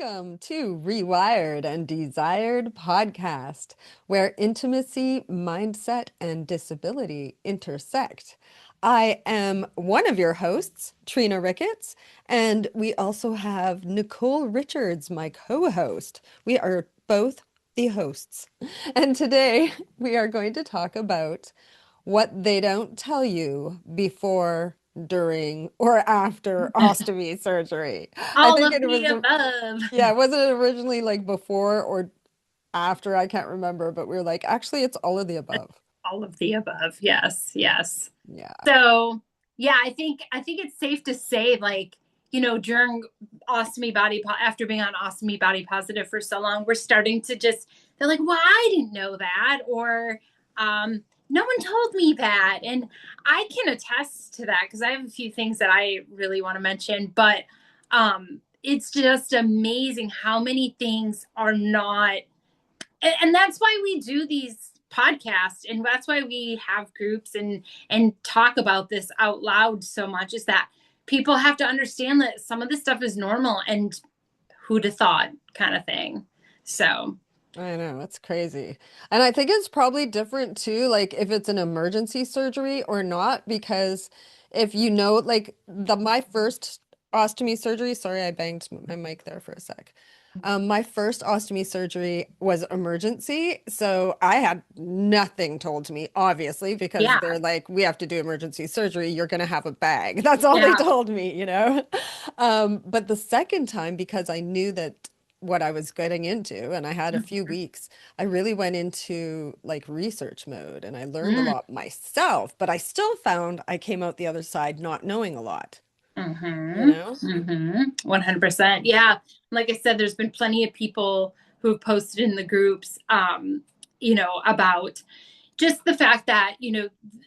Welcome to Rewired and Desired podcast, where intimacy, mindset, and disability intersect. I am one of your hosts, Trina Ricketts, and we also have Nicole Richards, my co-host. We are both the hosts. And today we are going to talk about what they don't tell you before, during, or after ostomy surgery. I All think of it the was, above. yeah, wasn't it originally like before or after? I can't remember, but we were like, actually, it's all of the above. All of the above. Yes, yes. Yeah. So, yeah, I think it's safe to say like, during after being on ostomy body positive for so long, we're starting to just they're like, "Well, I didn't know that," or no one told me that. And I can attest to that because I have a few things that I really want to mention, but it's just amazing how many things are not, and that's why we do these podcasts, and that's why we have groups and talk about this out loud so much, is that people have to understand that some of this stuff is normal, and who'd have thought, kind of thing. So I know, it's crazy. And I think it's probably different too, like if it's an emergency surgery or not, because if you know, like my first ostomy surgery, sorry, I banged my mic there for a sec. My first ostomy surgery was emergency, so I had nothing told to me, obviously, because yeah, they're like, we have to do emergency surgery, you're gonna have a bag. That's all they yeah. told me, you know? But the second time, because I knew that what I was getting into, and I had a few weeks, I really went into like research mode and I learned a Mm, lot myself, but I still found I came out the other side not knowing a lot, you mm-hmm, know? mm-hmm, 100%. Yeah, like I said, there's been plenty of people who've posted in the groups, about just the fact that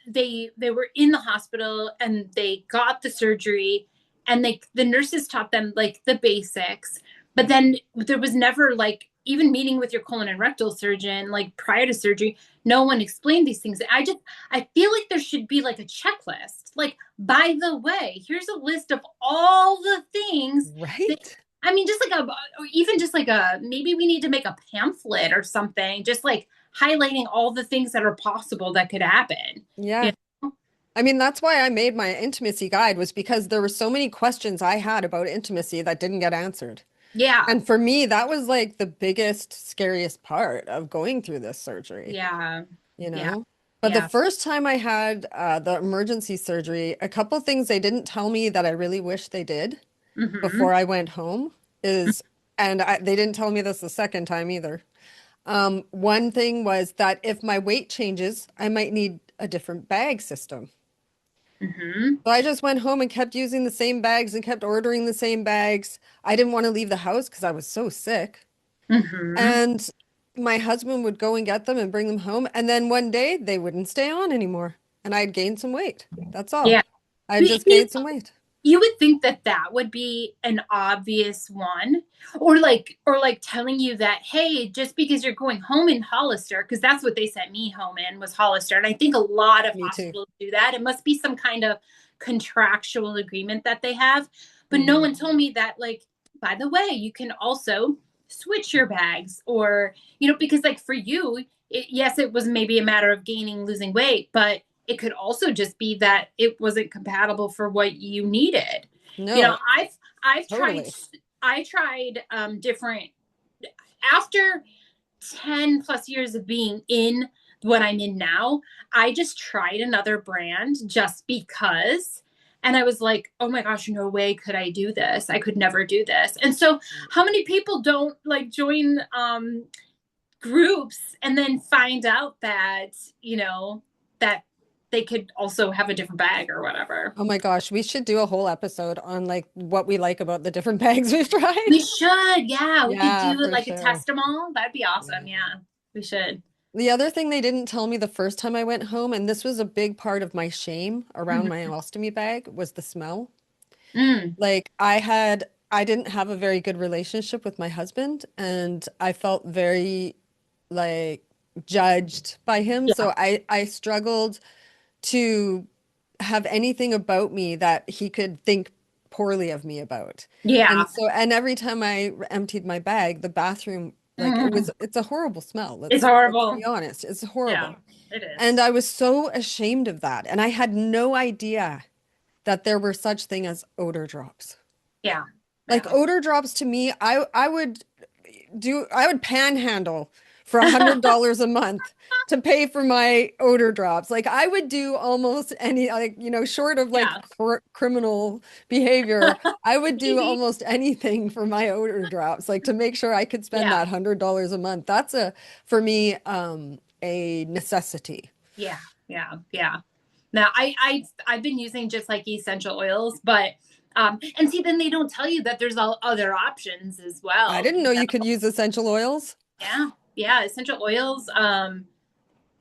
they were in the hospital and they got the surgery, and the nurses taught them like the basics, but then there was never, like, even meeting with your colon and rectal surgeon like prior to surgery, no one explained these things. I feel like there should be like a checklist, like, by the way, here's a list of all the things that, Right? I mean, just like or even just like maybe we need to make a pamphlet or something, just like highlighting all the things that are possible that could happen. Yeah. You I mean, that's why I made my intimacy guide was because there were so many questions I had about intimacy that didn't get answered. Yeah, And for me, that was like the biggest, scariest part of going through this surgery, yeah, you yeah, know? But the yeah. first time I had the emergency surgery, a couple things they didn't tell me that I really wish they did Mm-hmm. before I went home is, and they didn't tell me this the second time either. One thing was that if my weight changes, I might need a different bag system. Mm-hmm. So I just went home and kept using the same bags and kept ordering the same bags. I didn't want to leave the house because I was so sick. Mm-hmm. And my husband would go and get them and bring them home. And then one day they wouldn't stay on anymore. And I'd gained some weight. That's Yeah. all. I You, just you gained some weight. you would think that that would be an obvious one, or like telling you that, hey, just because you're going home in Hollister, because that's what they sent me home in, was Hollister, and I think a lot of Me too. hospitals do that. It must be some kind of contractual agreement that they have, but no Hmm. one told me that, like, by the way, you can also switch your bags, or because, like, for you, yes, it was maybe a matter of gaining, losing weight, but it could also just be that it wasn't compatible for what you needed. You know, No, I've tried totally. I tried different, after 10 plus years of being in what I'm in now. I just tried another brand just because. And I was like, oh my gosh, no way could I do this. I could never do this. And so, how many people don't like join groups and then find out that, that they could also have a different bag or whatever. Oh my gosh, we should do a whole episode on like what we like about the different bags we've tried. We should, yeah. We could Yeah, do it for like a sure. test them all. That'd be awesome. Yeah. Yeah, we should. The other thing they didn't tell me the first time I went home, and this was a big part of my shame around my Mm-hmm. ostomy bag, was the smell. Mm, Like I didn't have a very good relationship with my husband, and I felt very like judged by him. yeah. So I struggled to have anything about me that he could think poorly of me about. Yeah. And so, and every time I emptied my bag, the bathroom, like Mhm. it's a horrible smell. It's Let's horrible. be honest. It's Yeah, horrible. it And is. I was so ashamed of that. And I had no idea that there were such thing as odor drops. Yeah. Like Yeah. odor drops to me, I would panhandle for $100 a month to pay for my odor drops. Like I would do almost any, like, short of like Yeah. criminal behavior, I would do Maybe. almost anything for my odor drops, like to make sure I could spend Yeah. that $100 a month. That's for me, a necessity. Yeah. Yeah. Yeah. Now I've been using just like essential oils, but and see then they don't tell you that there's all other options as I well. didn't know you could use essential oils. Yeah. Yeah. Essential oils.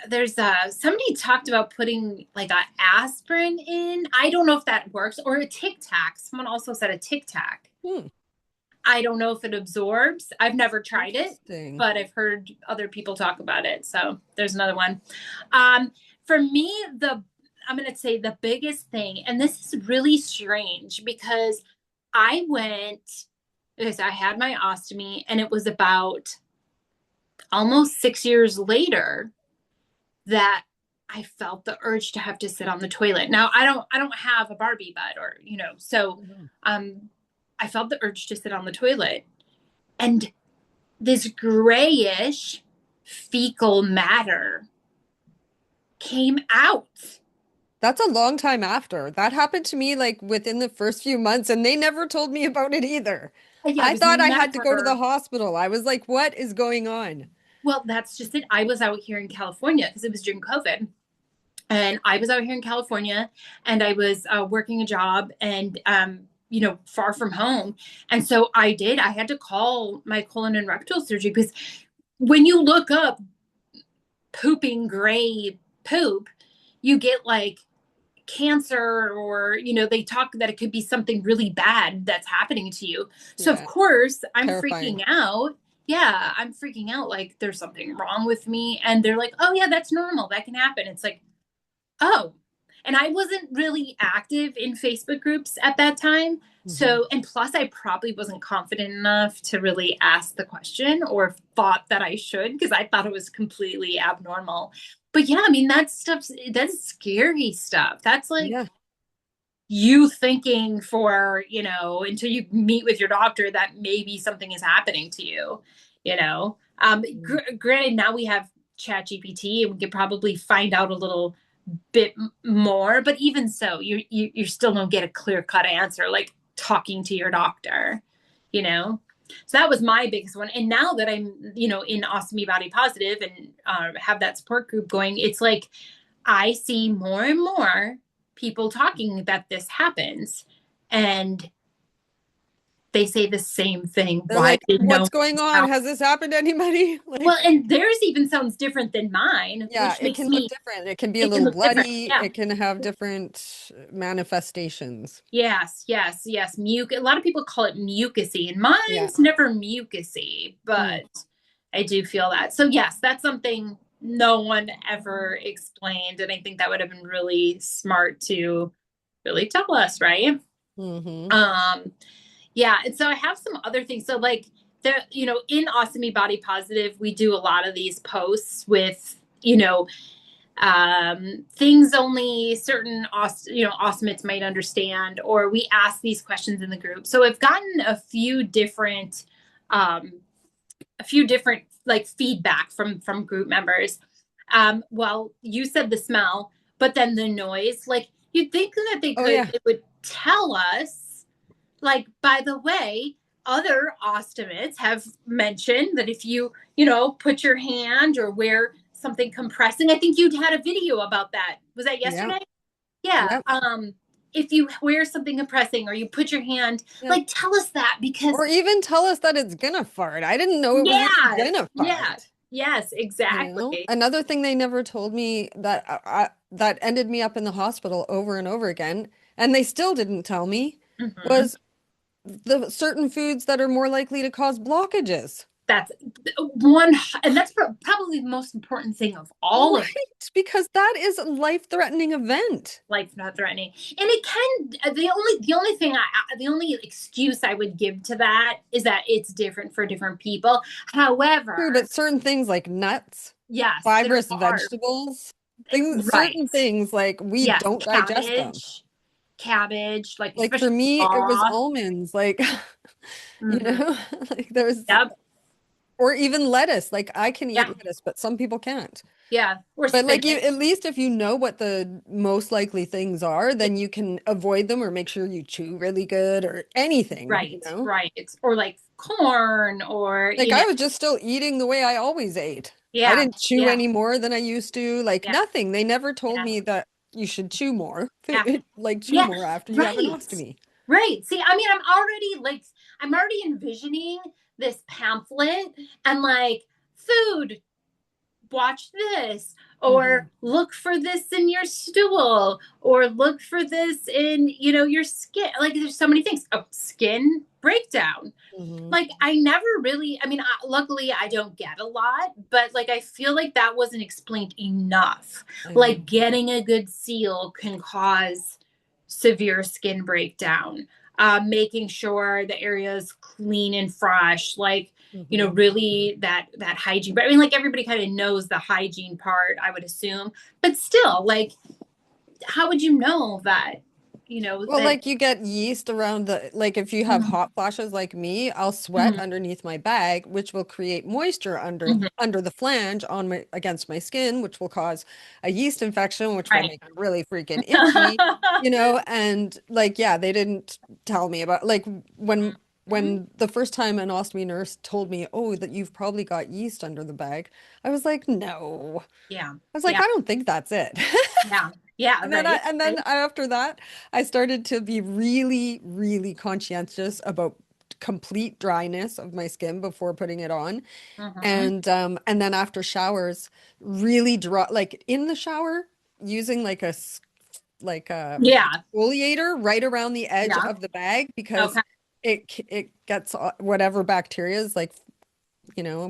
There's somebody talked about putting like a aspirin in. I don't know if that works or a Tic Tac. Someone also said a Tic Tac. Hmm, I don't know if it absorbs. I've never tried it, interesting. but I've heard other people talk about it. So there's another one. Um, for me, I'm going to say the biggest thing, and this is really strange because I went, because I had my ostomy, and it was about almost 6 years later that I felt the urge to have to sit on the toilet. Now I don't have a Barbie butt or, so um I felt the urge to sit on the toilet and this grayish fecal matter came out. That's a long time after. That happened to me like within the first few months, and they never told me about it either. Yeah, I I was thought I had to go to the never. hospital. I was like, what is going on? Well, that's just it. I was out here in California because it was during COVID. And I was out here in California and I was working a job and, far from home. And so I had to call my colon and rectal surgery because when you look up pooping gray poop, you get like cancer or, they talk that it could be something really bad that's happening to you. So, of Yeah, course, I'm terrifying. freaking out. Yeah, I'm freaking out like there's something wrong with me. And they're like, oh, yeah, that's normal. That can happen. It's like, oh, and I wasn't really active in Facebook groups at that time. Hmm. So, and plus, I probably wasn't confident enough to really ask the question or thought that I should because I thought it was completely abnormal. But yeah, I mean, that's scary stuff. That's like Yeah. you thinking for, until you meet with your doctor that maybe something is happening to you, you know. Mm. Granted, now we have Chat GPT and we could probably find out a little bit more, but even so, you still don't get a clear cut answer like talking to your doctor, you know. So that was my biggest one. And now that I'm, in Ostomy Body Positive and have that support group going, it's like I see more and more people talking that this happens, and they say the same thing. They're Why like, did no what's one going on? tell? Has this happened to anybody? Well, Like, and theirs even sounds different than mine, yeah, which it makes can look me. different. It can be a It can little look different. bloody. Yeah. It can have different manifestations. Yes, yes, yes. A lot of people call it mucusy, and Yeah. mine's never mucusy, Hmm. but I do feel that. So yes, that's something no one ever explained, and I think that would have been really smart to really tell us, right? Hmm. Um, yeah, and so I have some other things. So like in Ostomy Body Positive, we do a lot of these posts with, things only certain ostomates might understand, or we ask these questions in the group. So I've gotten um, a few different like feedback from group members. Well, you said the smell, but then the noise. Like you'd think that Oh, yeah. they would tell us. Like by the way, other ostomates have mentioned that if you put your hand or wear something compressing. I think you'd had a video about that. Was that Yeah. yesterday? Yeah. Yeah. If you wear something compressing or you put your hand, Yeah. like tell us that because Or even tell us that it's gonna fart. I didn't know it was even yes, gonna yeah, fart. yes, exactly. Another thing they never told me that that ended me up in the hospital over and over again, and they still didn't tell me, Mm-hmm. was the certain foods that are more likely to cause blockages. That's one, and that's probably the most important thing of all Right, of because that is a life-threatening event. life not threatening. And it can, the only excuse I would give to that is that it's different for different people. True, However, but certain things like nuts, yes, there fibrous are. vegetables, things, Right. certain things like we Yes, don't digest them. cabbage, like Like for especially me, it was raw. almonds, like you Hmm. know, like there's Yep. or even lettuce. Like I can eat Yeah. lettuce, but some people can't. Yeah. Or But like you, at spinach. least if you know what the most likely things are, then you can avoid them or make sure you chew really good or anything, you Right. know? Right. Or like corn or, Like I was just still eating the way I always ate. I yeah. didn't chew Yeah. any more than I used to, like Yeah. nothing. They never told Yeah. me that you should chew more, Yeah. like chew Yeah. more after you have an Right. ostomy. Right. See, I mean, I'm already envisioning this pamphlet and like food, watch this, Hmm. or look for this in your stool, or look for this in, your skin. Like there's so many things. Oh, skin breakdown. Hmm. Like I never really, I mean, luckily I don't get a lot, but like I feel like that wasn't explained enough. I Like know. getting a good seal can cause severe skin breakdown. Making sure the area is clean and fresh, like Hmm. really that hygiene. But I mean, like everybody kind of knows the hygiene part, I would assume. But still, like, how would you know that? Well, That. like you get yeast around the, like if you have Mhm, hot flashes like me, I'll sweat mhm, underneath my bag, which will create moisture mhm. under the flange on my against my skin, which will cause a yeast infection, which will Right. make it really freaking itchy, you know, and like yeah, they didn't tell me about like when the first time an ostomy nurse told me, "Oh, that you've probably got yeast under the bag." I was like, "No." Yeah. I was like, Yeah. "I don't think that's it." Yeah. Yeah. Right. And then Right. after that, I started to be really, really conscientious about complete dryness of my skin before putting it on. Hmm. And then after showers, really dry, like in the shower, using like like a Yeah. exfoliator right around the edge Yeah. of the bag because Okay. it gets whatever bacteria is like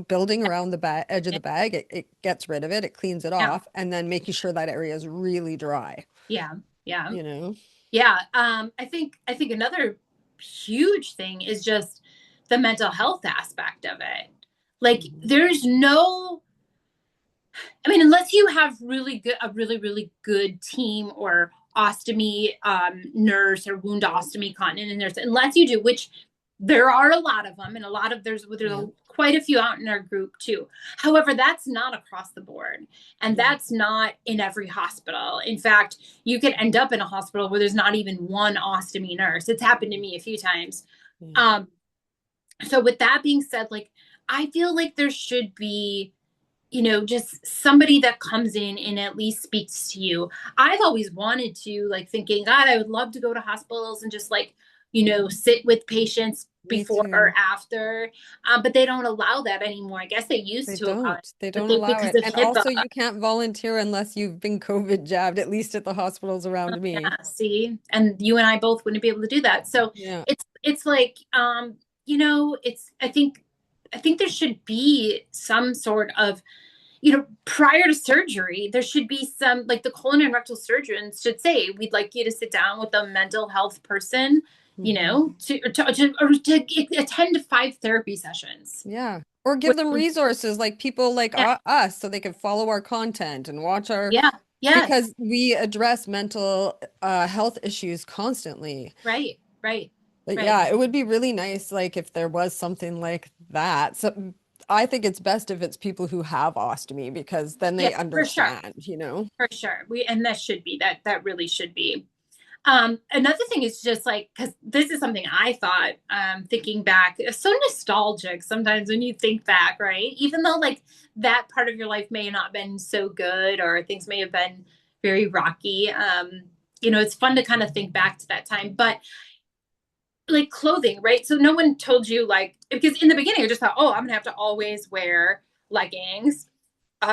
building around the edge of the bag, it gets rid of it, it cleans it Yeah. off, and then making sure that area is really dry, Yeah. Yeah. you know? Yeah. I think another huge thing is just the mental health aspect of it. Like Mhm. there's no, I mean, unless you have a really, really good team or ostomy nurse or wound Yeah, ostomy continent nurse, unless you do, which there are a lot of them, and a lot of yeah, quite a few out in our group too. However, that's not across the board, and yeah, that's not in every hospital. In fact, you could end up in a hospital where there's not even one ostomy nurse. It's happened to me a few times. yeah. Um, so with that being said, like I feel like there should be, just somebody that comes in and at least speaks to you. I've always wanted to, like, thinking, God, I would love to go to hospitals and just, like, sit with patients Me before or too. after. But they don't allow that anymore. I guess they used to allow it, They but don't allow because it. of And HIPAA. also you can't volunteer unless you've been COVID jabbed, at least at the hospitals around me. Yeah, see, and you and I both wouldn't be able to do that. So Yeah. it's like, it's I think there should be some sort of, prior to surgery, there should be some, like the colon and rectal surgeons should say, we'd like you to sit down with a mental health person, Hmm. to attend 5 therapy sessions. Yeah. Or give them resources like people like Yeah, us so they can follow our content and watch our, yeah, yes, because we address mental health issues constantly. right, right, But right. yeah, it would be really nice like if there was something like that. So I think it's best if it's people who have ostomy because then Yeah, they for sure, understand, you know? for sure. And that should be that really should be. Another thing is just like, because this is something I thought, thinking back, it's so nostalgic sometimes when you think back, right? Even though like that part of your life may not have been so good or things may have been very rocky. It's fun to kind of think back to that time. But like clothing, right? So no one told you, like, because in the beginning I just thought, oh, I'm gonna have to always wear leggings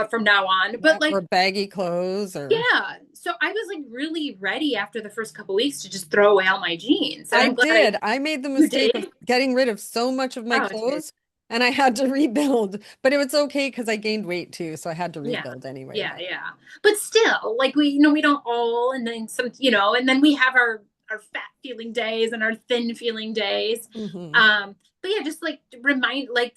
from now on. Yeah. But like, Or baggy clothes or yeah. So I was like really ready after the first couple weeks to just throw away all my jeans. And I I'm glad did. I made the you mistake of did. getting rid of so much of my Oh, dude. clothes. And I had to rebuild, but it was okay because I gained weight too, so I had to Yeah. rebuild anyway. Yeah, But yeah. But still, like we don't all, and then some, and then we have our fat feeling days and our thin feeling days. hmm But yeah, just like remind, like,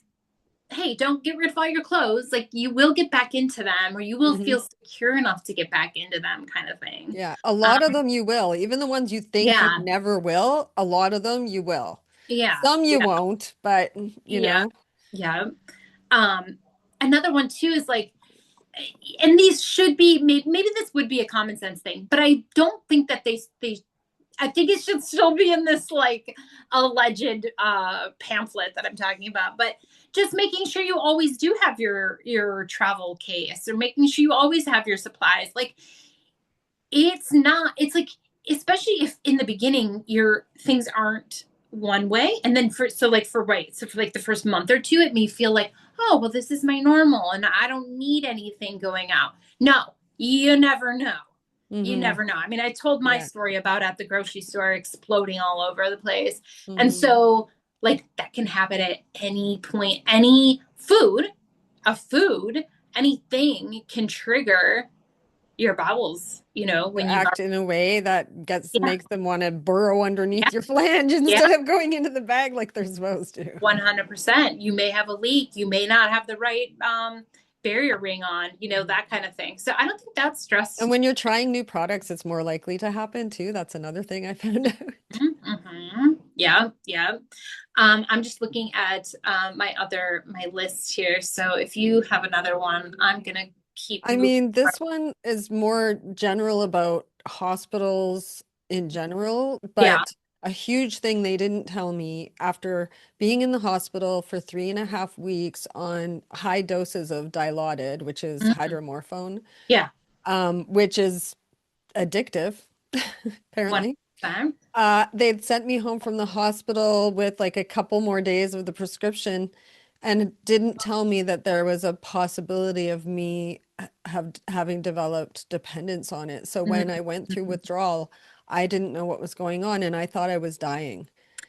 hey, don't get rid of all your clothes. Like you will get back into them, or you will hmm feel secure enough to get back into them, kind of thing. Yeah, a lot of Um, them you will. Even the ones you think you yeah, never will, a lot of them you will. yeah, Some you yeah, won't, but yeah, yeah. Um, Another one too is like, and these should be, maybe this would be a common sense thing, but I don't think that they I think it should still be in this like alleged pamphlet that I'm talking about. But just making sure you always do have your travel case, or making sure you always have your supplies. Like it's not, it's like, especially if in the beginning your things aren't one way, and then for like the first month or two it may feel like, oh well, this is my normal and I don't need anything going out. No, you never know. You hmm never know. I mean, I told my Yeah. story about at the grocery store exploding all over the place. And hmm so like that can happen at any point. Any food, a food, anything can trigger your bowels, To when you've act in a way that yeah, makes them want to burrow yeah, underneath your flange yeah, instead of going into the bag like they're supposed to. 100%. You may have a leak, you may not have the right barrier ring on, Mhm. that kind of thing. So I don't think that's And stress. when you're trying new products, it's more likely to happen too. That's another thing I found out. Mm-hmm. Yeah, yeah. I'm just looking at my list here. So if you have another one, I'm gonna keep I moving. mean, this one is more general about hospitals in general, Yeah. but a huge thing they didn't tell me after being in the hospital for 3.5 weeks on high doses of Dilaudid, which is Mhm. hydromorphone, Yeah. which is addictive, One apparently. time. They'd sent me home from the hospital with like a couple more days of the prescription and it didn't tell me that there was a possibility of me having developed dependence on it. So when I went through Mhm. withdrawal, I didn't know what was going on and I thought I was dying.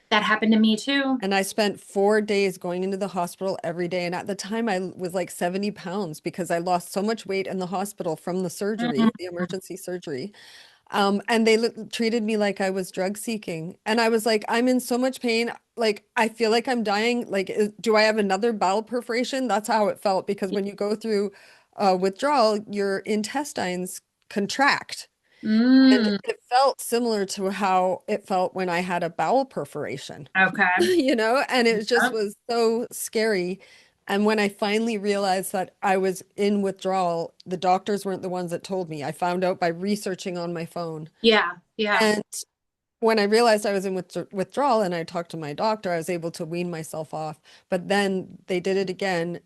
That happened to me too. And I spent 4 days going into the hospital every day. And at the time, I was like 70 pounds because I lost so much weight in the hospital from the surgery, Mhm. the emergency surgery. And they treated me like I was drug seeking. And I was like, I'm in so much pain. Like, I feel like I'm dying. Like, do I have another bowel perforation? That's how it felt because when you go through withdrawal, your intestines contract. And Mm. it felt similar to how it felt when I had a bowel perforation, Okay. and it just Yep. was so scary. And when I finally realized that I was in withdrawal, the doctors weren't the ones that told me. I found out by researching on my phone. Yeah. Yeah. And when I realized I was in withdrawal and I talked to my doctor, I was able to wean myself off. But then they did it again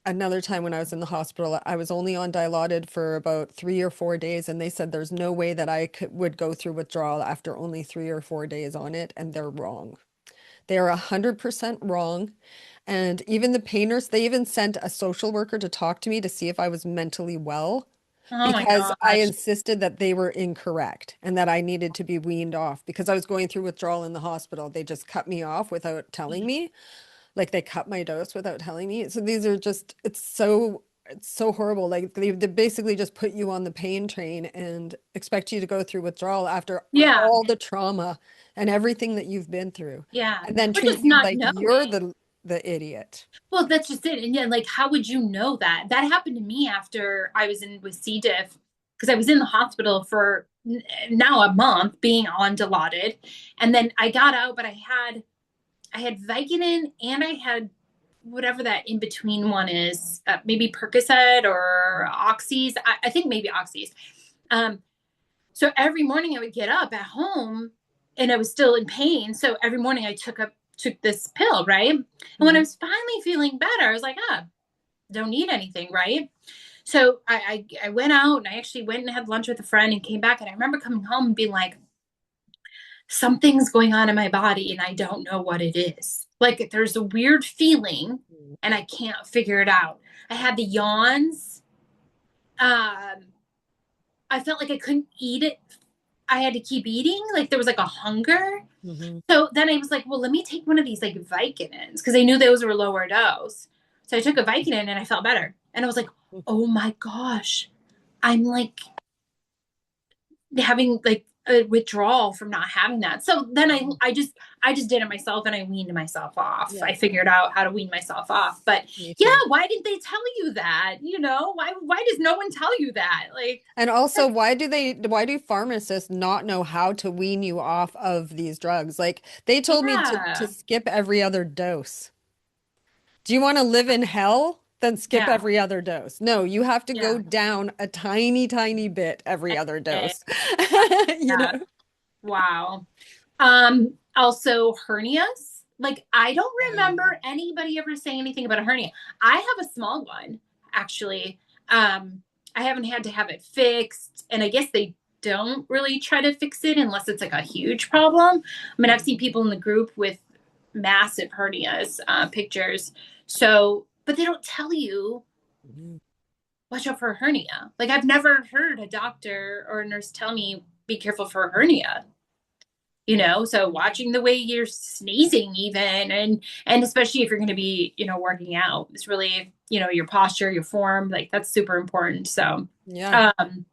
another time when I was in the hospital. I was only on Dilaudid for about 3 or 4 days, and they said there's no way that would go through withdrawal after only 3 or 4 days on it, and they're wrong. They're 100% wrong. And even the pain nurse, they even sent a social worker to talk to me to see if I was mentally well Oh my because I gosh. insisted that they were incorrect and that I needed to be weaned off because I was going through withdrawal in the hospital. They just cut me off without telling me. Like they cut my dose without telling me. So these are just, it's so horrible. Like they basically just put you on the pain train and expect you to go through withdrawal after Yeah. all the trauma and everything that you've been through, Yeah. and then Or treat just you not like you're knowing. the idiot. Well, that's just it. And yeah, like, how would you know that? That happened to me after I was in with C. diff, because I was in the hospital for now a month being on Dilaudid. And then I got out, but I had Vicodin and I had whatever that in between one is, maybe Percocet or Oxys. I think maybe Oxys. Um, so every morning I would get up at home and I was still in pain. So every morning I took this pill, right? And when I Mhm. was finally feeling better, I was like, don't need anything, right? So I went out and I actually went and had lunch with a friend and came back. And I remember coming home and being like, something's going on in my body and I don't know what it is. Like there's a weird feeling and I can't figure it out. I had the yawns. Um, I felt like I couldn't eat it. I had to keep eating. Like there was like a hunger. Hmm. So then I was like, well, let me take one of these like Vicodins because I knew those were lower dose. So I took a Vicodin and I felt better. And I was like, oh my gosh, I'm like having like a withdrawal from not having that. So then I just did it myself and I weaned myself off. Yeah, I figured out how to wean myself off. But me yeah, too. why didn't they tell you that? Why does no one tell you that? Like And also, why do pharmacists not know how to wean you off of these drugs? Like they told me to yeah. skip every other dose. Do you want to live in hell? Then skip Yeah. every other dose. No, you have to go Yeah. down a tiny, tiny bit every other Okay. dose. You Yeah. know? Wow. Also hernias. Like I don't remember anybody ever saying anything about a hernia. I have a small one, actually. I haven't had to have it fixed, and I guess they don't really try to fix it unless it's like a huge problem. I mean, I've seen people in the group with massive hernias, pictures. So, but they don't tell you Mhm. watch out for a hernia. Like I've never heard a doctor or a nurse tell me be careful for a hernia. So watching the way you're sneezing even, and especially if you're going to be working out, it's really your posture, your form, like that's super important. So Yeah. um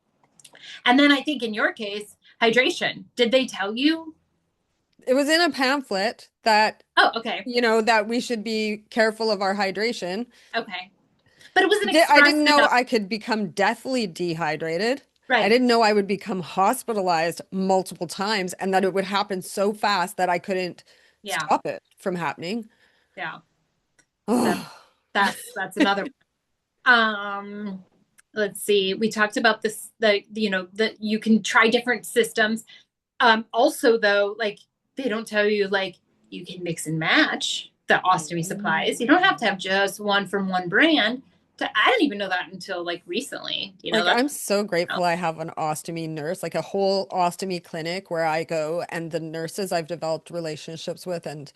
and then I think in your case, hydration, did they tell you? It was in a pamphlet that, Oh, okay. that we should be careful of our hydration. Okay, but it wasn't I expressed didn't know enough. I could become deathly dehydrated. I Right. didn't know I would become hospitalized multiple times and that it would happen so fast that I couldn't Yeah. stop it from happening. Yeah. So Oh, that's another um let's see, we talked about this, that you can try different systems. Also though, like they don't tell you like you can mix and match the ostomy supplies. You don't have to have just one from one brand. I didn't even know that until like recently. like That's I'm so grateful I have an ostomy nurse, like a whole ostomy clinic where I go and the nurses I've developed relationships with and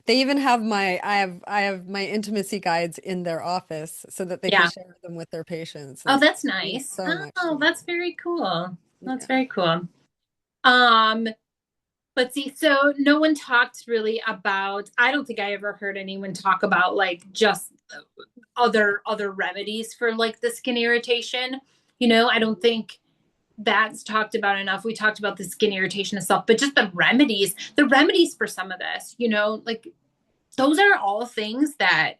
they even have I have my intimacy guides in their office so that they can yeah. share them with their patients Oh, and that's it means nice. so much to Oh, me. that's very cool. That's Yeah. very cool. Um, let's see. So no one talked really about, I don't think I ever heard anyone talk about like just other remedies for like the skin irritation. I don't think that's talked about enough. We talked about the skin irritation itself, but just the remedies for some of this, like those are all things that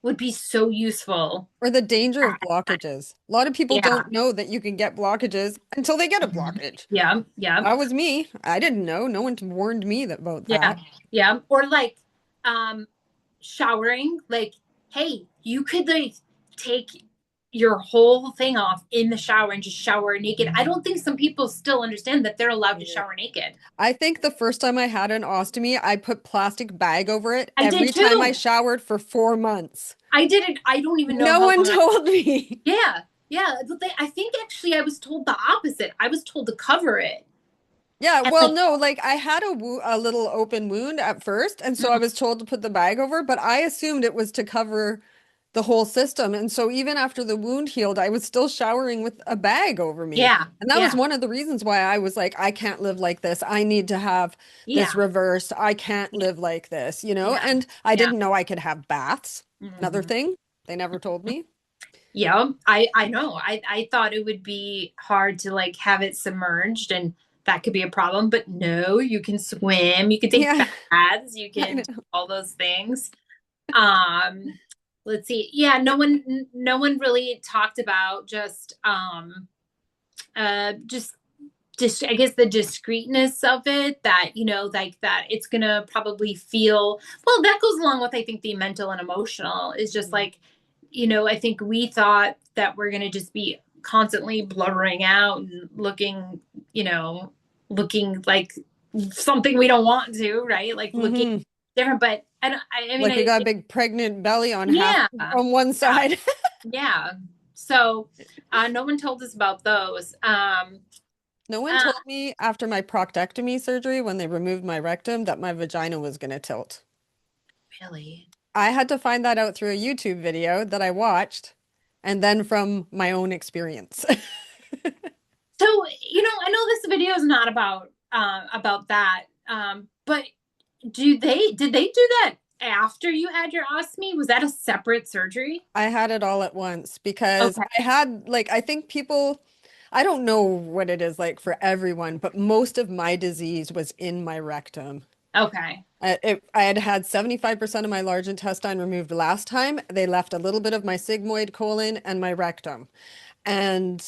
would be so useful. Or the danger of blockages. A lot of people Yeah. don't know that you can get blockages until they get a Mhm. blockage. Yeah. Yeah. That was me. I didn't know. No one warned me about Yeah. that. Yeah. Or like um showering, like, hey, you could like take your whole thing off in the shower and just shower naked. I don't think some people still understand that they're allowed to shower naked. I think the first time I had an ostomy, I put plastic bag over it I did every time I too. showered for 4 months. I did it. I don't even know No how one long told me. yeah. Yeah. But I think actually I was told the opposite. I was told to cover it. Yeah, And well, like, no, like I had a little open wound at first, and so I was told to put the bag over, but I assumed it was to cover the whole system. And so even after the wound healed, I was still showering with a bag over me. yeah. And that was Yeah. one of the reasons why I was like, I can't live like this. I need to have this Yeah. reversed. I can't Yeah. live like this, you know? Yeah. And I Yeah. didn't know I could have baths. Another Mhm. thing they never told me. Yeah, I know. I thought it would be hard to like have it submerged and that could be a problem, but no, you can swim, you can take Yeah, baths, you I can do know. all those things. Um, let's see. Yeah, no one really talked about just I guess the discreetness of it, that like that it's gonna probably feel well. That goes along with, I think, the mental and emotional is just Mhm. like, I think we thought that we're gonna just be constantly blubbering out and looking like something we don't want to, right? Like looking Mhm. different. But I mean, Like we got a big pregnant belly on half yeah, on one yeah, side. yeah. So no one told us about those. No one Uh, told me after my proctectomy surgery when they removed my rectum that my vagina was going to tilt. really. I had to find that out through a YouTube video that I watched and then from my own experience. So, I know this video is not about that. But did they do that after you had your ostomy? Was that a separate surgery? I had it all at once because Okay. I had like I think people I don't know what it is like for everyone, but most of my disease was in my rectum. Okay. I had had 75% of my large intestine removed last time. They left a little bit of my sigmoid colon and my rectum. And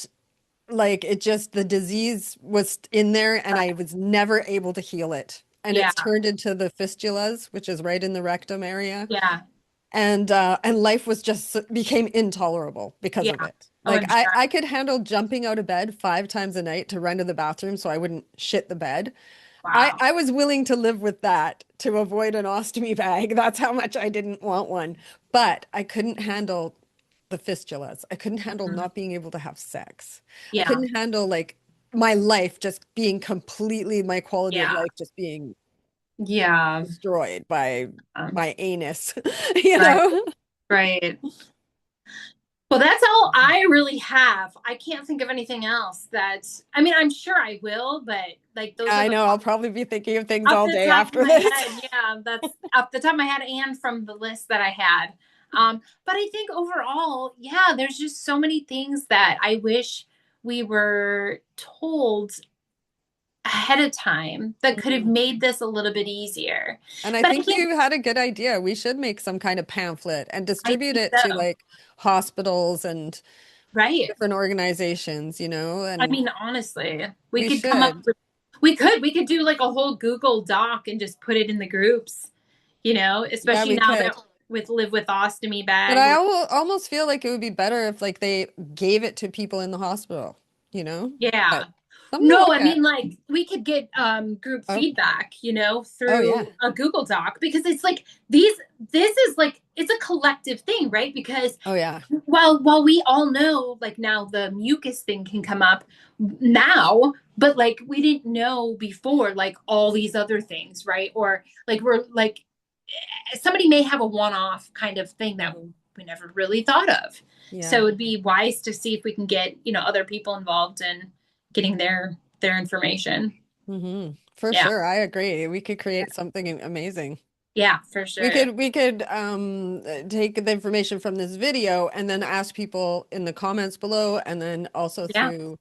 like it just, the disease was in there and I was never able to heal it. And Yeah. it's turned into the fistulas, which is right in the rectum area. Yeah. And life was just became intolerable because of Yeah. it. Oh, Like I'm sure. I could handle jumping out of bed 5 times a night to run to the bathroom so I wouldn't shit the bed. Wow. I was willing to live with that to avoid an ostomy bag. That's how much I didn't want one. But I couldn't handle the fistulas. I couldn't handle Mhm. not being able to have sex. I Yeah. couldn't handle like my life just being completely, my quality of Yeah. life just being Yeah. destroyed by Um, my anus, you right. know? Right. Well, that's all I really have. I can't think of anything else I mean, I'm sure I will, but like those are I the know I'll probably be thinking of things off all the day top of after my this. head. Yeah, that's off the top of my head and from the list that I had. But I think overall, yeah, there's just so many things that I wish we were told ahead of time that could have Mhm. made this a little bit easier. And I But I think think, you had a good idea. We should make some kind of pamphlet and I distribute think it to so. like hospitals and Right. different organizations, I and mean, honestly, we we could come up should. with, we could do like a whole Google Doc and just put it in the groups, Yeah, especially we now that could. with Live with Ostomy But bag. I almost feel like it would be better if like they gave it to people in the hospital, you know? Yeah. But something to No, look I at. mean like we could get group Oh, feedback, oh yeah. through a Google Doc because it's like this is like it's a collective thing, right? Because Oh yeah. while we all know like now the mucus thing can come up now, but like we didn't know before like all these other things, right? Or like we're like somebody may have a one-off kind of thing that Mhm. we never really thought of. So it Yeah. would be wise to see if we can get, other people involved in getting their information. For Yeah. sure. I agree. We could create something amazing. Yeah, for sure. We could take the information from this video and then ask people in the comments below and then also Yeah. through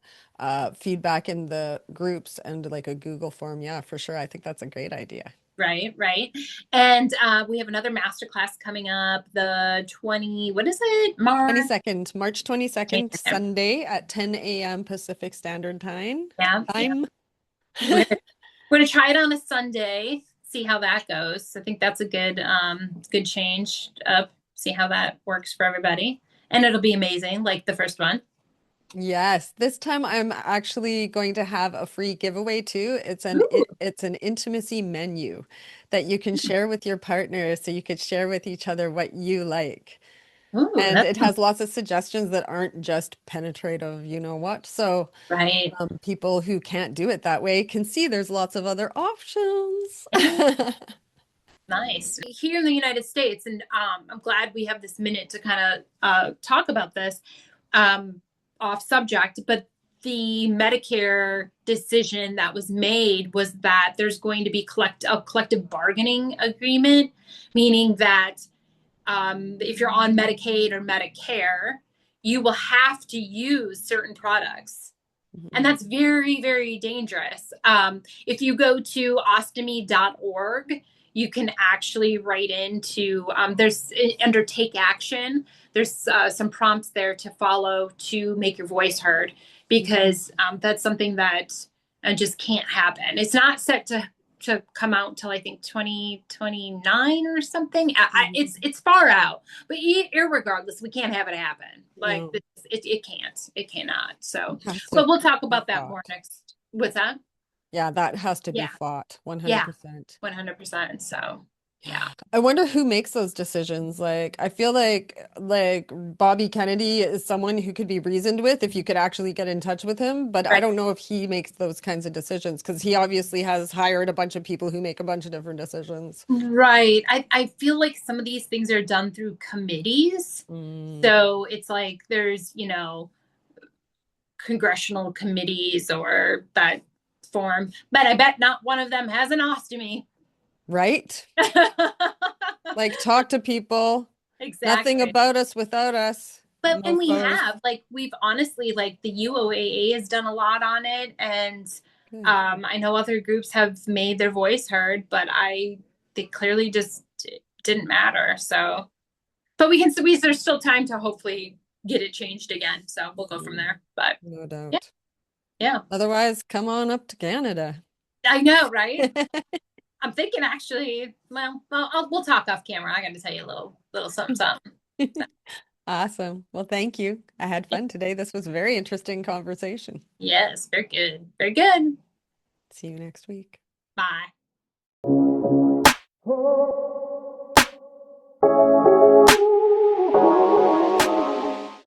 feedback in the groups and like a Google form. Yeah, for sure. I think that's a great idea. Right, right. And we have another masterclass coming up the 20, what is it? March. 22nd, March 22nd, Sunday at 10 a.m. Pacific Standard Time. Yeah, yeah. Time. We're gonna try it on a Sunday, see how that goes. I think that's a good change up, see how that works for everybody. And it'll be amazing, like the first one. Yes, this time I'm actually going to have a free giveaway too. Ooh, It's an intimacy menu that you can share with your partner so you could share with each other what you like. ooh, And that's it has lots of suggestions that aren't just penetrative, you know what? So right. people who can't do it that way can see there's lots of other options. Nice. Here in the United States, and I'm glad we have this minute to kind of talk about this um, off subject, but the Medicare decision that was made was that there's going to be a collective bargaining agreement, meaning that if you're on Medicaid or Medicare, you will have to use certain products. And Mhm. that's very, very dangerous. If you go to ostomy.org, you can actually write into, there's under take action, there's some prompts there to follow to make your voice heard Mhm. because that's something that just can't happen. It's not set to come out till I think 2029 or something. Mhm. It's far out, but irregardless, we can't have it happen. Like No, this, it cannot. So, it has to but we'll talk be about that more fought. next. With that, Yeah, that has to be yeah, fought yeah, 100%. 100%. So, yeah, Yeah. I wonder who makes those decisions. Like, I feel like Bobby Kennedy is someone who could be reasoned with if you could actually get in touch with him, but I right, don't know if he makes those kinds of decisions because he obviously has hired a bunch of people who make a bunch of different decisions. right. I feel like some of these things are done through committees. Mm. So it's like there's congressional committees or that form, but I bet not one of them has an ostomy. Right? Like talk to people. Nothing Exactly. about us without us. But and we Mofos. have like we've honestly like the UOAA has done a lot on it, and Good. I know other groups have made their voice heard, but they clearly just didn't matter. So, but there's still time to hopefully get it changed again. So we'll go from there. But No yeah, doubt. yeah, Otherwise, come on up to Canada. I know, right? I'm thinking actually. Well, we'll talk off camera. I got to tell you a little something, something. Awesome. Well, thank you. I had fun today. This was a very interesting conversation. Yes, very good, very good. See you next week. Bye.